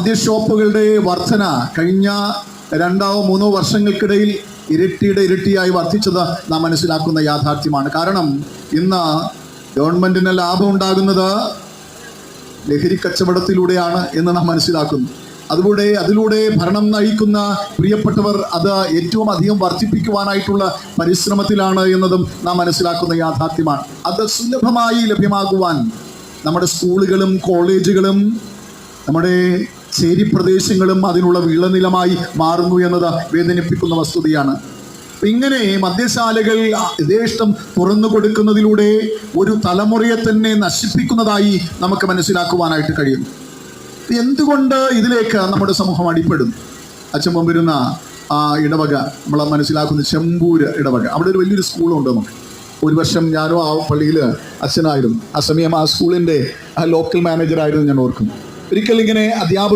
മദ്യഷോപ്പുകളുടെ വർധന കഴിഞ്ഞ 2-3 വർഷങ്ങൾക്കിടയിൽ ഇരട്ടിയായി വർദ്ധിച്ചത് നാം മനസ്സിലാക്കുന്ന യാഥാർത്ഥ്യമാണ്. കാരണം ഇന്ന് ഗവൺമെന്റിന് ലാഭം ഉണ്ടാകുന്നത് ലഹരി കച്ചവടത്തിലൂടെയാണ് എന്ന് നാം മനസ്സിലാക്കുന്നു. അതിലൂടെ ഭരണം നയിക്കുന്ന പ്രിയപ്പെട്ടവർ അത് ഏറ്റവും അധികം വർദ്ധിപ്പിക്കുവാനായിട്ടുള്ള പരിശ്രമത്തിലാണ് എന്നതും നാം മനസ്സിലാക്കുന്ന യാഥാർത്ഥ്യമാണ്. അത് സുലഭമായി ലഭ്യമാകുവാൻ നമ്മുടെ സ്കൂളുകളും കോളേജുകളും നമ്മുടെ ചേരി പ്രദേശങ്ങളും അതിനുള്ള വിളനിലമായി മാറുന്നു എന്നത് വേദനിപ്പിക്കുന്ന വസ്തുതയാണ്. ഇങ്ങനെ മദ്യശാലകൾ യഥേഷ്ടം തുറന്നു കൊടുക്കുന്നതിലൂടെ ഒരു തലമുറയെ തന്നെ നശിപ്പിക്കുന്നതായി നമുക്ക് മനസ്സിലാക്കുവാനായിട്ട് കഴിയും. എന്തുകൊണ്ട് ഇതിലേക്ക് നമ്മുടെ സമൂഹം അടിപ്പെടും? അച്ഛൻ വരുന്ന ഇടവക നമ്മൾ മനസ്സിലാക്കുന്ന ചെമ്പൂര് ഇടവക, അവിടെ ഒരു വലിയൊരു സ്കൂളുണ്ട്. നമുക്ക് ഒരു വർഷം ഞാനും ആ പള്ളിയിൽ അച്ഛനായിരുന്നു. ആ സമയം ആ സ്കൂളിൻ്റെ ലോക്കൽ മാനേജറായിരുന്നു ഞാൻ ഓർക്കുന്നു. ഒരിക്കൽ ഇങ്ങനെ